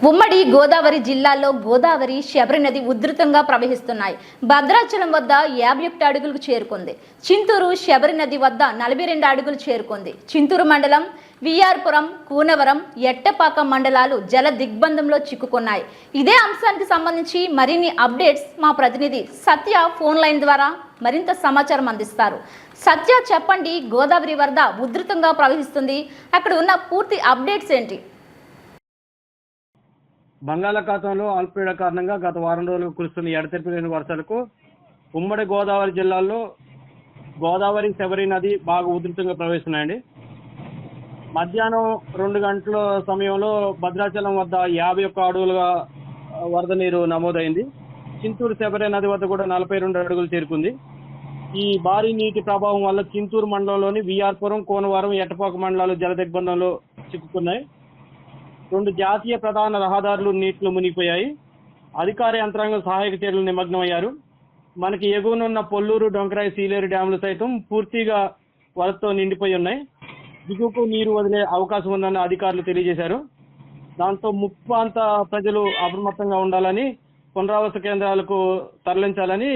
ఉమ్మడి గోదావరి జిల్లాలో గోదావరి శబరి నది ఉధృతంగా ప్రవహిస్తున్నాయి. భద్రాచలం వద్ద 51 అడుగులకు చేరుకుంది. చింతూరు శబరి నది వద్ద 42 అడుగులు చేరుకుంది. చింతూరు మండలం విఆర్పురం, కూనవరం, ఎట్టపాక మండలాలు జల దిగ్బంధంలో చిక్కుకున్నాయి. ఇదే అంశానికి సంబంధించి మరిన్ని అప్డేట్స్ మా ప్రతినిధి సత్య ఫోన్ లైన్ ద్వారా మరింత సమాచారం అందిస్తారు. సత్య, చెప్పండి, గోదావరి వరద ఉధృతంగా ప్రవహిస్తుంది, అక్కడ ఉన్న పూర్తి అప్డేట్స్ ఏంటి? బంగాళాఖాతంలో అల్పపీడన కారణంగా గత వారం రోజులుగా కురుస్తున్న ఎడతెరిపి లేని వర్షాలకు ఉమ్మడి గోదావరి జిల్లాల్లో గోదావరి శబరి నది బాగా ఉధృతంగా ప్రవహిస్తున్నాయండి. మధ్యాహ్నం 2 గంటల సమయంలో భద్రాచలం వద్ద 51 అడుగులుగా వరద నీరు నమోదైంది. చింతూరు శబరి నది వద్ద కూడా 42 అడుగులు చేరుకుంది. ఈ భారీ నీటి ప్రభావం వల్ల చింతూరు మండలంలోని విఆర్పురం, కోనవరం, ఎట్టపాక మండలాలు జల దిగ్బంధంలో చిక్కుకున్నాయి. 2 జాతీయ ప్రధాన రహదారులు నీటిలో మునిగిపోయాయి. అధికార యంత్రాంగం సహాయక చర్యలు నిమగ్నమయ్యారు. మనకి ఎగువనున్న పొల్లూరు, డొంకరాయి, సీలేరు డ్యాములు సైతం పూర్తిగా వరదతో నిండిపోయి ఉన్నాయి. దిగువకు నీరు వదిలే అవకాశం ఉందని అధికారులు తెలియజేశారు. దాంతో ముప్పాంత ప్రజలు అప్రమత్తంగా ఉండాలని, పునరావాస కేంద్రాలకు తరలించాలని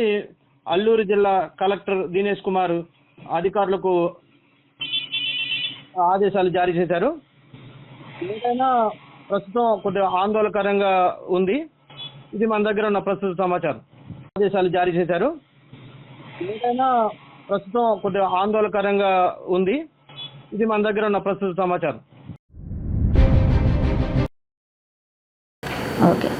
అల్లూరు జిల్లా కలెక్టర్ దినేష్ కుమార్ అధికారులకు ఆదేశాలు జారీ చేశారు. ఏదైనా ప్రస్తుతం కొద్దిగా ఆందోళనకరంగా ఉంది. ఇది మన దగ్గర ఉన్న ప్రస్తుత సమాచారం. ఆదేశాలు జారీ చేశారు. ఏదైనా ప్రస్తుతం కొద్దిగా ఆందోళనకరంగా ఉంది. ఇది మన దగ్గర ఉన్న ప్రస్తుత సమాచారం. ఓకే.